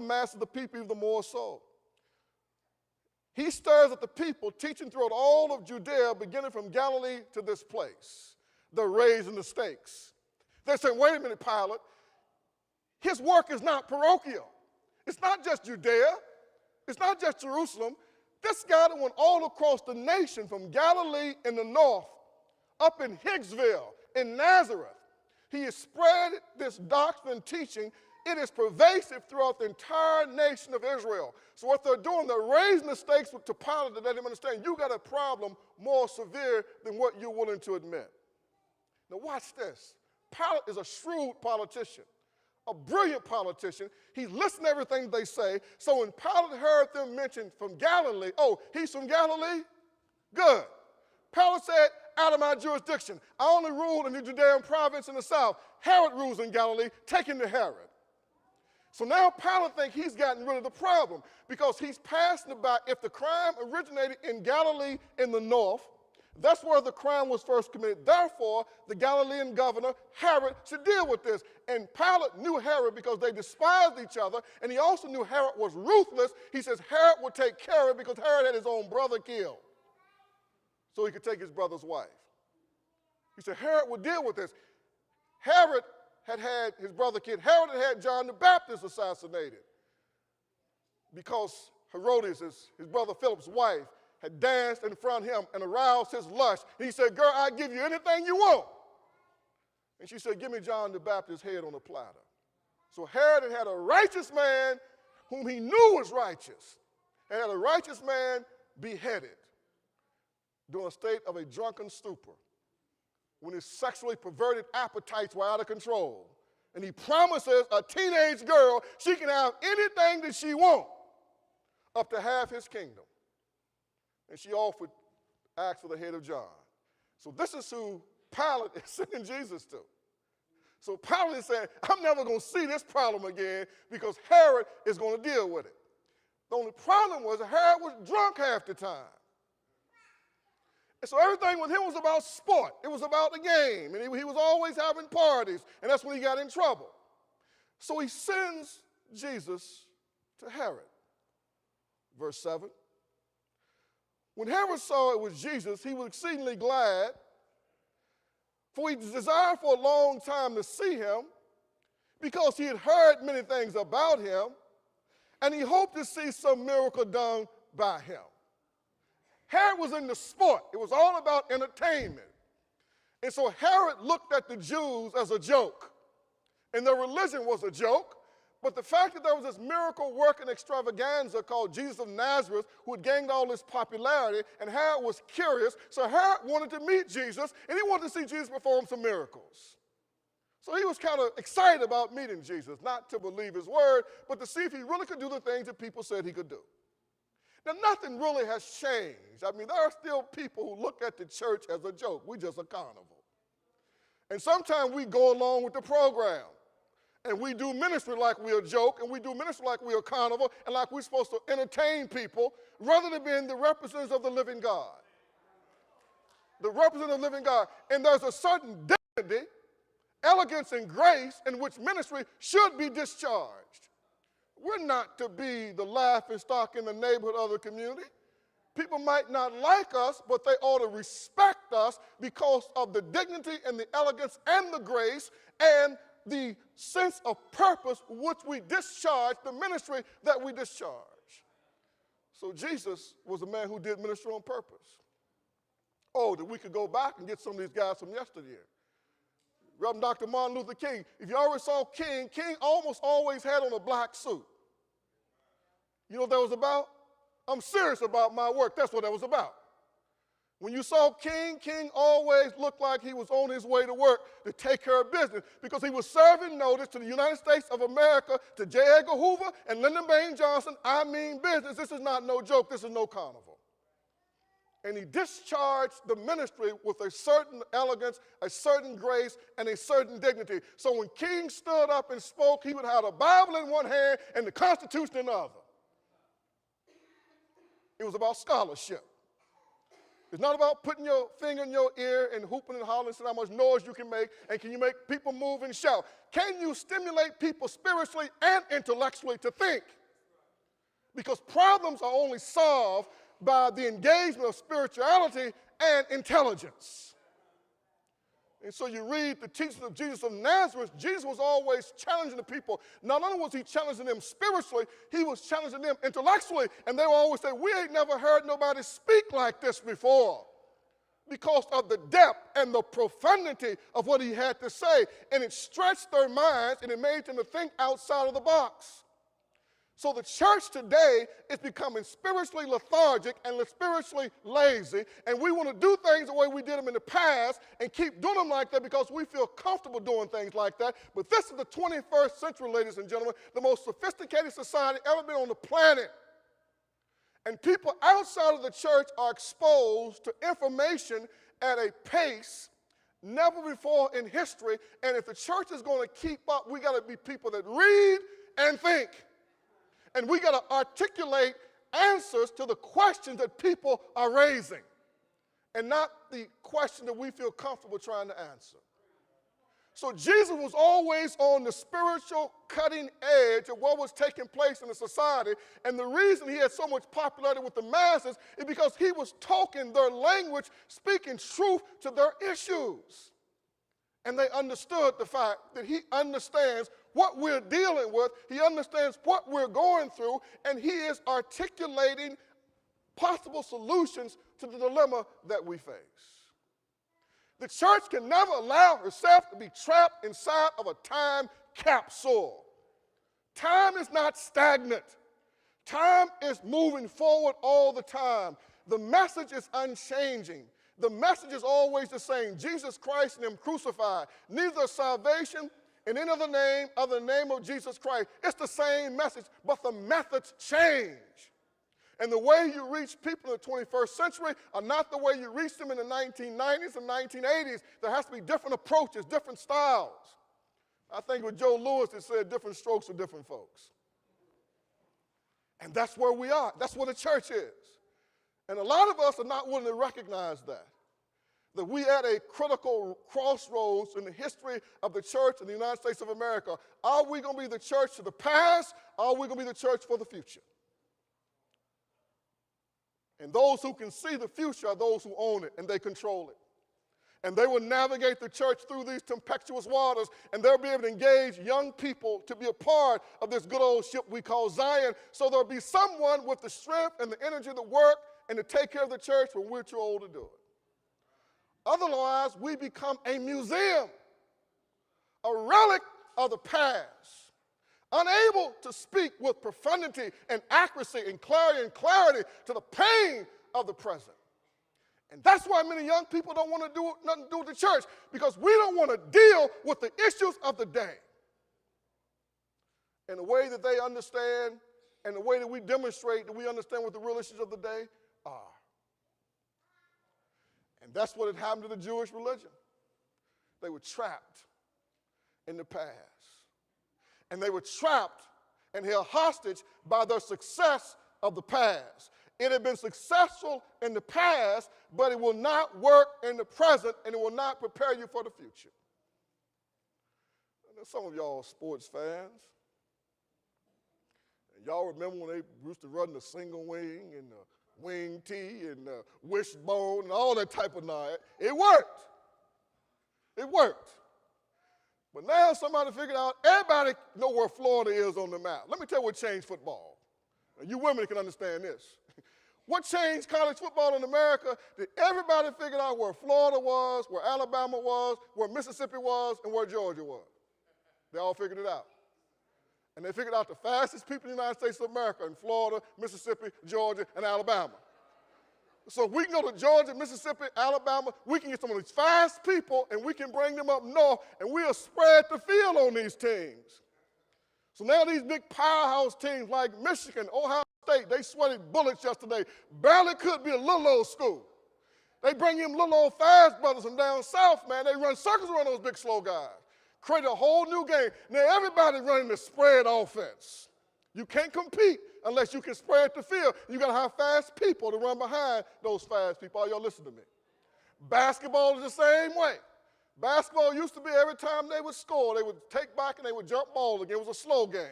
masses of the people even more so. He stirs up the people, teaching throughout all of Judea, beginning from Galilee to this place. They're raising the stakes. They're saying, wait a minute, Pilate. His work is not parochial. It's not just Judea. It's not just Jerusalem. This guy that went all across the nation, from Galilee in the north, up in Hicksville, in Nazareth. He has spread this doctrine and teaching. It is pervasive throughout the entire nation of Israel. So what they're doing, they're raising the stakes to Pilate to let him understand, you got a problem more severe than what you're willing to admit. Now watch this. Pilate is a shrewd politician, a brilliant politician. He listened to everything they say. So when Pilate heard them mention from Galilee, oh, he's from Galilee? Good. Pilate said, out of my jurisdiction. I only rule in the Judean province in the south. Herod rules in Galilee. Take him to Herod. So now Pilate thinks he's gotten rid of the problem because he's passing about if the crime originated in Galilee in the north, that's where the crime was first committed. Therefore, the Galilean governor, Herod, should deal with this. And Pilate knew Herod because they despised each other, and he also knew Herod was ruthless. He says Herod would take care of it because Herod had his own brother killed so he could take his brother's wife. He said Herod would deal with this. Herod had had his brother killed. Herod had John the Baptist assassinated because Herodias, his brother Philip's wife, had danced in front of him and aroused his lust. He said, girl, I'll give you anything you want. And she said, give me John the Baptist's head on a platter. So Herod had a righteous man whom he knew was righteous, and had a righteous man beheaded during a state of a drunken stupor, when his sexually perverted appetites were out of control. And he promises a teenage girl she can have anything that she wants, up to half his kingdom. And she offered, asked for the head of John. So this is who Pilate is sending Jesus to. So Pilate is saying, I'm never going to see this problem again because Herod is going to deal with it. The only problem was that Herod was drunk half the time. And so everything with him was about sport. It was about the game. And he was always having parties. And that's when he got in trouble. So he sends Jesus to Herod. Verse 7. When Herod saw it was Jesus, he was exceedingly glad, for he desired for a long time to see him, because he had heard many things about him, and he hoped to see some miracle done by him. Herod was into sport. It was all about entertainment. And so Herod looked at the Jews as a joke, and their religion was a joke. But the fact that there was this miracle working extravaganza called Jesus of Nazareth, who had gained all this popularity, and Herod was curious, so Herod wanted to meet Jesus, and he wanted to see Jesus perform some miracles. So he was kind of excited about meeting Jesus, not to believe his word, but to see if he really could do the things that people said he could do. Now, nothing really has changed. I mean, there are still people who look at the church as a joke. We're just a carnival. And sometimes we go along with the program. And we do ministry like we're a joke, and we do ministry like we're a carnival, and like we're supposed to entertain people, rather than being the representatives of the living God. The representative of the living God. And there's a certain dignity, elegance, and grace in which ministry should be discharged. We're not to be the laughing stock in the neighborhood of the community. People might not like us, but they ought to respect us because of the dignity and the elegance and the grace and the sense of purpose which we discharge, the ministry that we discharge. So Jesus was a man who did ministry on purpose. Oh, that we could go back and get some of these guys from yesteryear. Reverend Dr. Martin Luther King. If you already saw King, King almost always had on a black suit. You know what that was about? I'm serious about my work. That's what that was about. When you saw King, King always looked like he was on his way to work to take care of business because he was serving notice to the United States of America, to J. Edgar Hoover and Lyndon Baines Johnson, I mean business. This is not no joke. This is no carnival. And he discharged the ministry with a certain elegance, a certain grace, and a certain dignity. So when King stood up and spoke, he would have the Bible in one hand and the Constitution in the other. It was about scholarship. It's not about putting your finger in your ear and hooping and hollering, saying how much noise you can make, and can you make people move and shout. Can you stimulate people spiritually and intellectually to think? Because problems are only solved by the engagement of spirituality and intelligence. And so you read the teachings of Jesus of Nazareth. Jesus was always challenging the people. Not only was he challenging them spiritually, he was challenging them intellectually. And they would always say, we ain't never heard nobody speak like this before, because of the depth and the profundity of what he had to say. And it stretched their minds, and it made them to think outside of the box. So the church today is becoming spiritually lethargic and spiritually lazy, and we want to do things the way we did them in the past and keep doing them like that because we feel comfortable doing things like that. But this is the 21st century, ladies and gentlemen, the most sophisticated society ever been on the planet. And people outside of the church are exposed to information at a pace never before in history, and if the church is going to keep up, we got to be people that read and think. And we got to articulate answers to the questions that people are raising, and not the question that we feel comfortable trying to answer. So Jesus was always on the spiritual cutting edge of what was taking place in the society, and the reason he had so much popularity with the masses is because he was talking their language, speaking truth to their issues. And they understood the fact that he understands what we're dealing with, he understands what we're going through, and he is articulating possible solutions to the dilemma that we face. The church can never allow herself to be trapped inside of a time capsule. Time is not stagnant. Time is moving forward all the time. The message is unchanging. The message is always the same: Jesus Christ and him crucified. Neither salvation in any other name other than the name of Jesus Christ. It's the same message, but the methods change. And the way you reach people in the 21st century are not the way you reach them in the 1990s and 1980s. There has to be different approaches, different styles. I think with Joe Lewis, it said different strokes for different folks. And that's where we are. That's where the church is. And a lot of us are not willing to recognize that we at a critical crossroads in the history of the church in the United States of America. Are we going to be the church to the past? Or are we going to be the church for the future? And those who can see the future are those who own it, and they control it. And they will navigate the church through these tempestuous waters, and they'll be able to engage young people to be a part of this good old ship we call Zion, so there'll be someone with the strength and the energy to work and to take care of the church when we're too old to do it. Otherwise, we become a museum, a relic of the past, unable to speak with profundity and accuracy and clarity to the pain of the present. And that's why many young people don't want to do nothing to do with the church, because we don't want to deal with the issues of the day in a way that they understand, and the way that we demonstrate that we understand what the real issues of the day are. And that's what had happened to the Jewish religion. They were trapped in the past. And they were trapped and held hostage by their success of the past. It had been successful in the past, but it will not work in the present, and it will not prepare you for the future. And some of y'all are sports fans. And y'all remember when they used to run the single wing and the wing tee and the wishbone and all that type of nonsense. It worked. It worked. But now somebody figured out, everybody know where Florida is on the map. Let me tell you what changed football. And you women can understand this. What changed college football in America? That everybody figured out where Florida was, where Alabama was, where Mississippi was, and where Georgia was. They all figured it out. And they figured out the fastest people in the United States of America in Florida, Mississippi, Georgia, and Alabama. So we can go to Georgia, Mississippi, Alabama. We can get some of these fast people, and we can bring them up north, and we'll spread the field on these teams. So now these big powerhouse teams like Michigan, Ohio State, they sweated bullets yesterday. Barely could be a little old school. They bring in little old fast brothers from down south, man. They run circles around those big slow guys. Create a whole new game. Now everybody running the spread offense. You can't compete unless you can spread the field. You got to have fast people to run behind those fast people. All y'all listen to me. Basketball is the same way. Basketball used to be every time they would score, they would take back and they would jump ball again. It was a slow game.